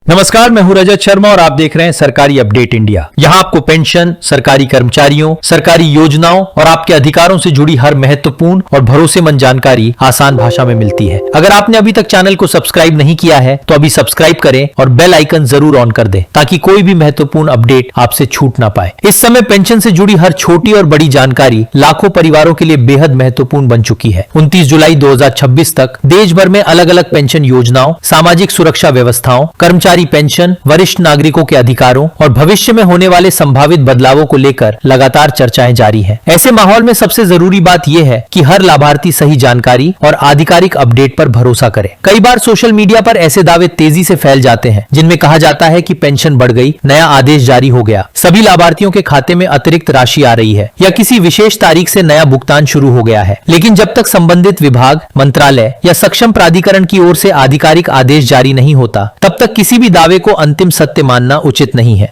नमस्कार, मैं हूं रजत शर्मा और आप देख रहे हैं सरकारी अपडेट इंडिया। यहां आपको पेंशन, सरकारी कर्मचारियों, सरकारी योजनाओं और आपके अधिकारों से जुड़ी हर महत्वपूर्ण और भरोसेमंद जानकारी आसान भाषा में मिलती है। अगर आपने अभी तक चैनल को सब्सक्राइब नहीं किया है तो अभी सब्सक्राइब करें और बेल आइकन जरूर ऑन कर दें ताकि कोई भी महत्वपूर्ण अपडेट आपसे छूट ना पाए। इस समय पेंशन से जुड़ी हर छोटी और बड़ी जानकारी लाखों परिवारों के लिए बेहद महत्वपूर्ण बन चुकी है। 29 जुलाई 2026 तक देश भर में अलग अलग पेंशन योजनाओं, सामाजिक सुरक्षा व्यवस्थाओं, कर्मचारी पेंशन, वरिष्ठ नागरिकों के अधिकारों और भविष्य में होने वाले संभावित बदलावों को लेकर लगातार चर्चाएं जारी हैं। ऐसे माहौल में सबसे जरूरी बात यह है कि हर लाभार्थी सही जानकारी और आधिकारिक अपडेट पर भरोसा करे। कई बार सोशल मीडिया पर ऐसे दावे तेजी से फैल जाते हैं जिनमें कहा जाता है कि पेंशन बढ़ गई, नया आदेश जारी हो गया, सभी लाभार्थियों के खाते में अतिरिक्त राशि आ रही है या किसी विशेष तारीख से नया भुगतान शुरू हो गया है। लेकिन जब तक संबंधित विभाग, मंत्रालय या सक्षम प्राधिकरण की ओर से आधिकारिक आदेश जारी नहीं होता, तब तक किसी भी दावे को अंतिम सत्य मानना उचित नहीं है।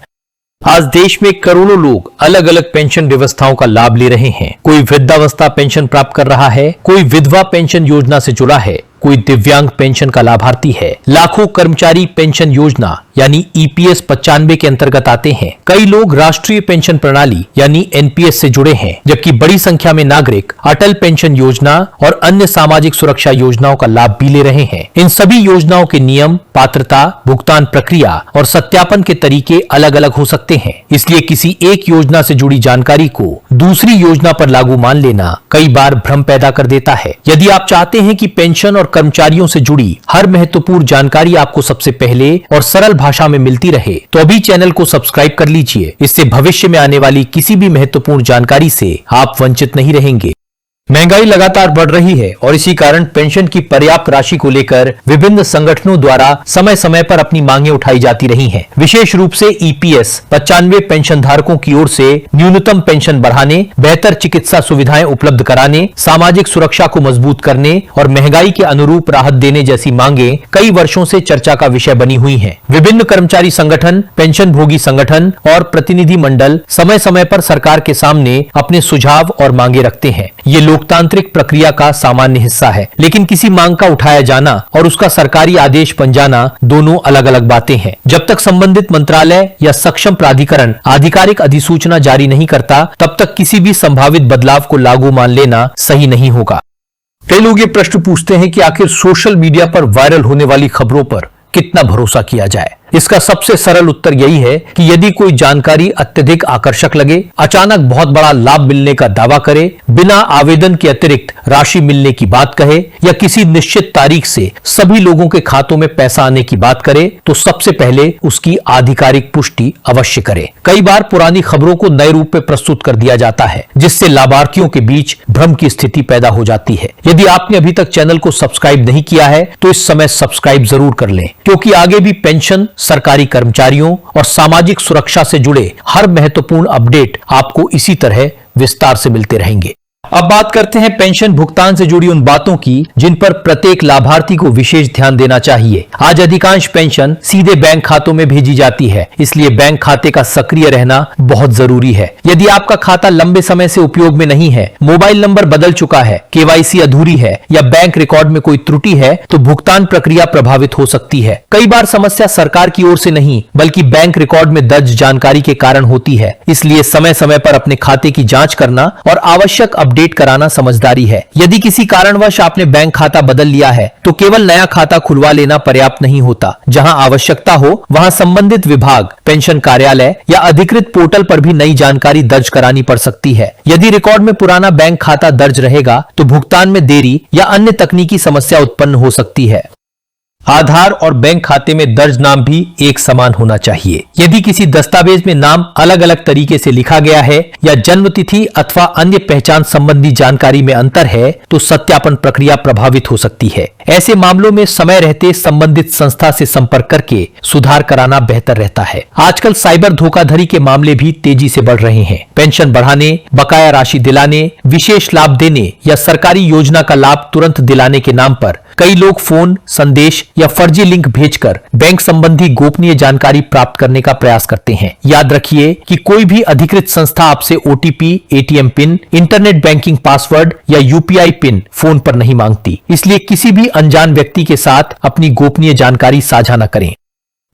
आज देश में करोड़ों लोग अलग अलग पेंशन व्यवस्थाओं का लाभ ले रहे हैं। कोई वृद्धावस्था पेंशन प्राप्त कर रहा है, कोई विधवा पेंशन योजना से जुड़ा है, कोई दिव्यांग पेंशन का लाभार्थी है। लाखों कर्मचारी पेंशन योजना यानी ईपीएस 95 के अंतर्गत आते हैं। कई लोग राष्ट्रीय पेंशन प्रणाली यानी एनपीएस से जुड़े हैं, जबकि बड़ी संख्या में नागरिक अटल पेंशन योजना और अन्य सामाजिक सुरक्षा योजनाओं का लाभ भी ले रहे हैं। इन सभी योजनाओं के नियम, पात्रता, भुगतान प्रक्रिया और सत्यापन के तरीके अलग अलग हो सकते हैं। इसलिए किसी एक योजना से जुड़ी जानकारी को दूसरी योजना पर लागू मान लेना कई बार भ्रम पैदा कर देता है। यदि आप चाहते हैं कि पेंशन और कर्मचारियों से जुड़ी हर महत्वपूर्ण जानकारी आपको सबसे पहले और सरल भाषा में मिलती रहे तो अभी चैनल को सब्सक्राइब कर लीजिए। इससे भविष्य में आने वाली किसी भी महत्वपूर्ण जानकारी से आप वंचित नहीं रहेंगे। महंगाई लगातार बढ़ रही है और इसी कारण पेंशन की पर्याप्त राशि को लेकर विभिन्न संगठनों द्वारा समय समय पर अपनी मांगे उठाई जाती रही हैं। विशेष रूप से ईपीएस 95 पेंशन धारकों की ओर से न्यूनतम पेंशन बढ़ाने, बेहतर चिकित्सा सुविधाएं उपलब्ध कराने, सामाजिक सुरक्षा को मजबूत करने और महंगाई के अनुरूप राहत देने जैसी मांगे कई वर्षों से चर्चा का विषय बनी हुई है। विभिन्न कर्मचारी संगठन, पेंशन भोगी संगठन और प्रतिनिधि मंडल समय समय पर सरकार के सामने अपने सुझाव और मांगे रखते हैं। ये लोकतांत्रिक प्रक्रिया का सामान्य हिस्सा है, लेकिन किसी मांग का उठाया जाना और उसका सरकारी आदेश बन जाना दोनों अलग अलग बातें हैं। जब तक संबंधित मंत्रालय या सक्षम प्राधिकरण आधिकारिक अधिसूचना जारी नहीं करता, तब तक किसी भी संभावित बदलाव को लागू मान लेना सही नहीं होगा। कई लोग ये प्रश्न पूछते हैं कि आखिर सोशल मीडिया पर वायरल होने वाली खबरों पर कितना भरोसा किया जाए। इसका सबसे सरल उत्तर यही है कि यदि कोई जानकारी अत्यधिक आकर्षक लगे, अचानक बहुत बड़ा लाभ मिलने का दावा करे, बिना आवेदन के अतिरिक्त राशि मिलने की बात कहे या किसी निश्चित तारीख से सभी लोगों के खातों में पैसा आने की बात करे, तो सबसे पहले उसकी आधिकारिक पुष्टि अवश्य करे। कई बार पुरानी खबरों को नए रूप में प्रस्तुत कर दिया जाता है, जिससे लाभार्थियों के बीच भ्रम की स्थिति पैदा हो जाती है। यदि आपने अभी तक चैनल को सब्सक्राइब नहीं किया है तो इस समय सब्सक्राइब जरूर कर लें, क्योंकि आगे भी पेंशन, सरकारी कर्मचारियों और सामाजिक सुरक्षा से जुड़े हर महत्वपूर्ण अपडेट आपको इसी तरह विस्तार से मिलते रहेंगे। अब बात करते हैं पेंशन भुगतान से जुड़ी उन बातों की जिन पर प्रत्येक लाभार्थी को विशेष ध्यान देना चाहिए। आज अधिकांश पेंशन सीधे बैंक खातों में भेजी जाती है, इसलिए बैंक खाते का सक्रिय रहना बहुत जरूरी है। यदि आपका खाता लंबे समय से उपयोग में नहीं है, मोबाइल नंबर बदल चुका है, केवाईसी अधूरी है या बैंक रिकॉर्ड में कोई त्रुटि है, तो भुगतान प्रक्रिया प्रभावित हो सकती है। कई बार समस्या सरकार की ओर से नहीं बल्कि बैंक रिकॉर्ड में दर्ज जानकारी के कारण होती है। इसलिए समय समय पर अपने खाते की जांच करना और आवश्यक अपडेट कराना समझदारी है। यदि किसी कारणवश आपने बैंक खाता बदल लिया है तो केवल नया खाता खुलवा लेना पर्याप्त नहीं होता। जहां आवश्यकता हो वहां संबंधित विभाग, पेंशन कार्यालय या अधिकृत पोर्टल पर भी नई जानकारी दर्ज करानी पड़ सकती है। यदि रिकॉर्ड में पुराना बैंक खाता दर्ज रहेगा तो भुगतान में देरी या अन्य तकनीकी समस्या उत्पन्न हो सकती है। आधार और बैंक खाते में दर्ज नाम भी एक समान होना चाहिए। यदि किसी दस्तावेज में नाम अलग अलग तरीके से लिखा गया है या जन्म तिथि अथवा अन्य पहचान संबंधी जानकारी में अंतर है तो सत्यापन प्रक्रिया प्रभावित हो सकती है। ऐसे मामलों में समय रहते संबंधित संस्था से संपर्क करके सुधार कराना बेहतर रहता है। आजकल साइबर धोखाधड़ी के मामले भी तेजी से बढ़ रहे हैं। पेंशन बढ़ाने, बकाया राशि दिलाने, विशेष लाभ देने या सरकारी योजना का लाभ तुरंत दिलाने के नाम पर कई लोग फोन, संदेश या फर्जी लिंक भेजकर बैंक संबंधी गोपनीय जानकारी प्राप्त करने का प्रयास करते हैं। याद रखिए कि कोई भी अधिकृत संस्था आपसे OTP, ATM pin, internet banking password या यूपीआई पिन फोन पर नहीं मांगती। इसलिए किसी भी अनजान व्यक्ति के साथ अपनी गोपनीय जानकारी साझा न करें।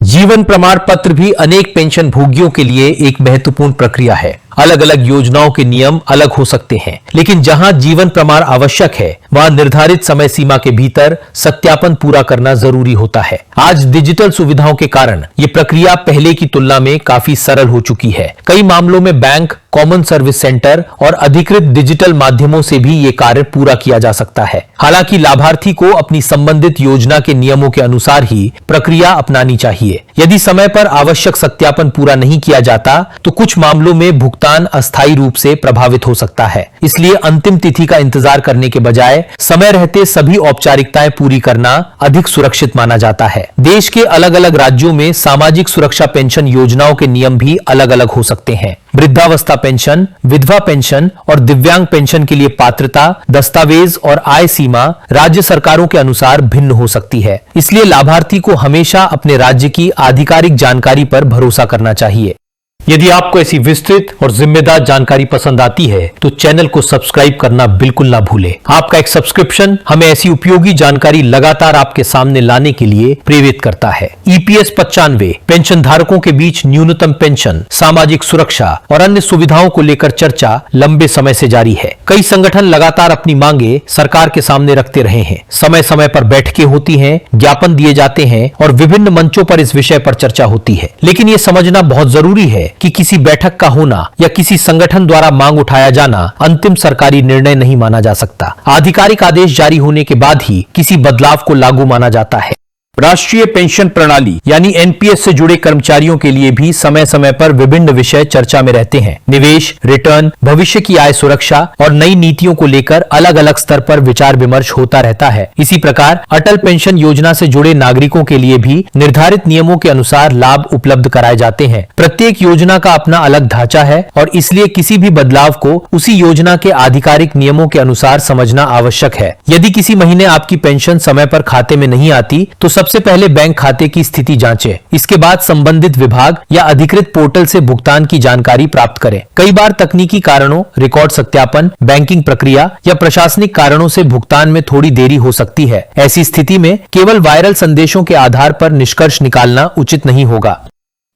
जीवन प्रमाण पत्र भी अनेक पेंशन भोगियों के लिए एक महत्वपूर्ण प्रक्रिया है। अलग अलग योजनाओं के नियम अलग हो सकते हैं, लेकिन जहां जीवन प्रमाण आवश्यक है वहां निर्धारित समय सीमा के भीतर सत्यापन पूरा करना जरूरी होता है। आज डिजिटल सुविधाओं के कारण ये प्रक्रिया पहले की तुलना में काफी सरल हो चुकी है। कई मामलों में बैंक, कॉमन सर्विस सेंटर और अधिकृत डिजिटल माध्यमों से भी ये कार्य पूरा किया जा सकता है। हालांकि लाभार्थी को अपनी संबंधित योजना के नियमों के अनुसार ही प्रक्रिया अपनानी चाहिए। यदि समय पर आवश्यक सत्यापन पूरा नहीं किया जाता तो कुछ मामलों में भुगतान अस्थायी रूप से प्रभावित हो सकता है। इसलिए अंतिम तिथि का इंतजार करने के बजाय समय रहते सभी औपचारिकताएं पूरी करना अधिक सुरक्षित माना जाता है। देश के अलग अलग राज्यों में सामाजिक सुरक्षा पेंशन योजनाओं के नियम भी अलग अलग हो सकते हैं। वृद्धावस्था पेंशन, विधवा पेंशन और दिव्यांग पेंशन के लिए पात्रता, दस्तावेज और आय सीमा राज्य सरकारों के अनुसार भिन्न हो सकती है। इसलिए लाभार्थी को हमेशा अपने राज्य की आधिकारिक जानकारी पर भरोसा करना चाहिए। यदि आपको ऐसी विस्तृत और जिम्मेदार जानकारी पसंद आती है तो चैनल को सब्सक्राइब करना बिल्कुल ना भूलें। आपका एक सब्सक्रिप्शन हमें ऐसी उपयोगी जानकारी लगातार आपके सामने लाने के लिए प्रेरित करता है। EPS 95 पेंशन धारकों के बीच न्यूनतम पेंशन, सामाजिक सुरक्षा और अन्य सुविधाओं को लेकर चर्चा लंबे समय से जारी है। कई संगठन लगातार अपनी मांगे सरकार के सामने रखते रहे हैं। समय समय पर बैठकें होती हैं, ज्ञापन दिए जाते हैं और विभिन्न मंचों पर इस विषय पर चर्चा होती है। लेकिन ये समझना बहुत जरूरी है कि किसी बैठक का होना या किसी संगठन द्वारा मांग उठाया जाना अंतिम सरकारी निर्णय नहीं माना जा सकता। आधिकारिक आदेश जारी होने के बाद ही किसी बदलाव को लागू माना जाता है। राष्ट्रीय पेंशन प्रणाली यानी NPS से जुड़े कर्मचारियों के लिए भी समय समय पर विभिन्न विषय चर्चा में रहते हैं। निवेश, रिटर्न, भविष्य की आय सुरक्षा और नई नीतियों को लेकर अलग अलग स्तर पर विचार विमर्श होता रहता है। इसी प्रकार अटल पेंशन योजना से जुड़े नागरिकों के लिए भी निर्धारित नियमों के अनुसार लाभ उपलब्ध कराए जाते हैं। प्रत्येक योजना का अपना अलग ढांचा है और इसलिए किसी भी बदलाव को उसी योजना के आधिकारिक नियमों के अनुसार समझना आवश्यक है। यदि किसी महीने आपकी पेंशन समय पर खाते में नहीं आती तो सबसे पहले बैंक खाते की स्थिति जांचें। इसके बाद संबंधित विभाग या अधिकृत पोर्टल से भुगतान की जानकारी प्राप्त करें। कई बार तकनीकी कारणों, रिकॉर्ड सत्यापन, बैंकिंग प्रक्रिया या प्रशासनिक कारणों से भुगतान में थोड़ी देरी हो सकती है। ऐसी स्थिति में केवल वायरल संदेशों के आधार पर निष्कर्ष निकालना उचित नहीं होगा।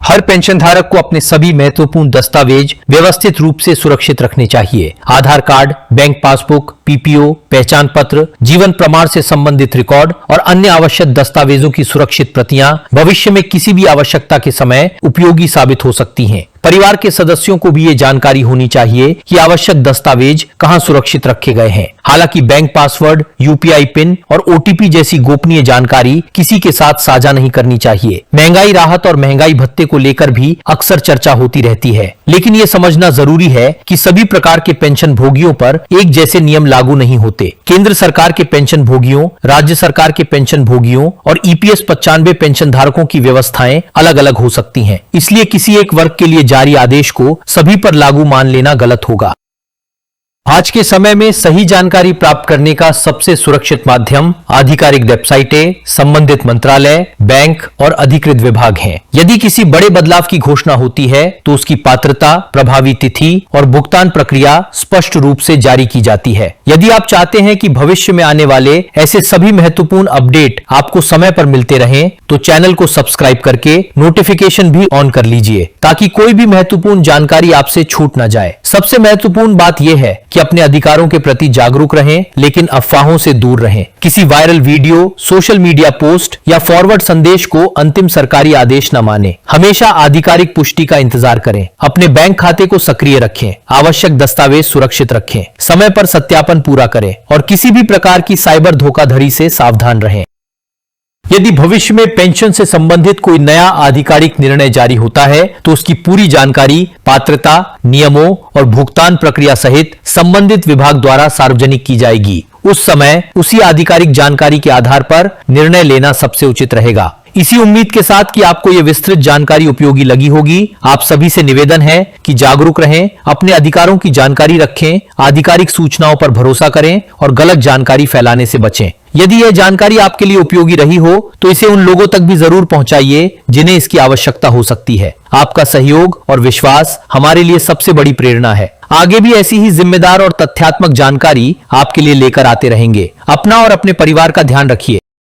हर पेंशन धारक को अपने सभी महत्वपूर्ण दस्तावेज व्यवस्थित रूप से सुरक्षित रखने चाहिए। आधार कार्ड, बैंक पासबुक, PPO, पहचान पत्र, जीवन प्रमाण से संबंधित रिकॉर्ड और अन्य आवश्यक दस्तावेजों की सुरक्षित प्रतियां भविष्य में किसी भी आवश्यकता के समय उपयोगी साबित हो सकती हैं। परिवार के सदस्यों को भी ये जानकारी होनी चाहिए कि आवश्यक दस्तावेज कहां सुरक्षित रखे गए हैं। हालांकि बैंक पासवर्ड, UPI पिन और OTP जैसी गोपनीय जानकारी किसी के साथ साझा नहीं करनी चाहिए। महंगाई राहत और महंगाई भत्ते को लेकर भी अक्सर चर्चा होती रहती है, लेकिन ये समझना जरूरी है कि सभी प्रकार के पेंशन भोगियों पर एक जैसे नियम लागू नहीं होते। केंद्र सरकार के पेंशन भोगियों, राज्य सरकार के पेंशन भोगियों और EPS 95 पेंशन धारकों की व्यवस्थाएं अलग अलग हो सकती हैं। इसलिए किसी एक वर्ग के लिए जारी आदेश को सभी पर लागू मान लेना गलत होगा। आज के समय में सही जानकारी प्राप्त करने का सबसे सुरक्षित माध्यम आधिकारिक वेबसाइटें, संबंधित मंत्रालय, बैंक और अधिकृत विभाग हैं। यदि किसी बड़े बदलाव की घोषणा होती है तो उसकी पात्रता, प्रभावी तिथि और भुगतान प्रक्रिया स्पष्ट रूप से जारी की जाती है। यदि आप चाहते हैं कि भविष्य में आने वाले ऐसे सभी महत्वपूर्ण अपडेट आपको समय पर मिलते रहें तो चैनल को सब्सक्राइब करके नोटिफिकेशन भी ऑन कर लीजिए ताकि कोई भी महत्वपूर्ण जानकारी आपसे छूट न जाए। सबसे महत्वपूर्ण बात यह है कि अपने अधिकारों के प्रति जागरूक रहें, लेकिन अफवाहों से दूर रहें। किसी viral video, social media post या फॉरवर्ड संदेश को अंतिम सरकारी आदेश न माने। हमेशा आधिकारिक पुष्टि का इंतजार करें। अपने बैंक खाते को सक्रिय रखें, आवश्यक दस्तावेज सुरक्षित रखें, समय पर सत्यापन पूरा करें और किसी भी प्रकार की साइबर धोखाधड़ी से सावधान रहें। यदि भविष्य में पेंशन से संबंधित कोई नया आधिकारिक निर्णय जारी होता है तो उसकी पूरी जानकारी पात्रता, नियमों और भुगतान प्रक्रिया सहित संबंधित विभाग द्वारा सार्वजनिक की जाएगी। उस समय उसी आधिकारिक जानकारी के आधार पर निर्णय लेना सबसे उचित रहेगा। इसी उम्मीद के साथ कि आपको ये विस्तृत जानकारी उपयोगी लगी होगी, आप सभी से निवेदन है कि जागरूक रहें, अपने अधिकारों की जानकारी रखें, आधिकारिक सूचनाओं पर भरोसा करें और गलत जानकारी फैलाने से बचें। यदि यह जानकारी आपके लिए उपयोगी रही हो तो इसे उन लोगों तक भी जरूर पहुंचाइए जिन्हें इसकी आवश्यकता हो सकती है। आपका सहयोग और विश्वास हमारे लिए सबसे बड़ी प्रेरणा है। आगे भी ऐसी ही जिम्मेदार और तथ्यात्मक जानकारी आपके लिए लेकर आते रहेंगे। अपना और अपने परिवार का ध्यान रखिए।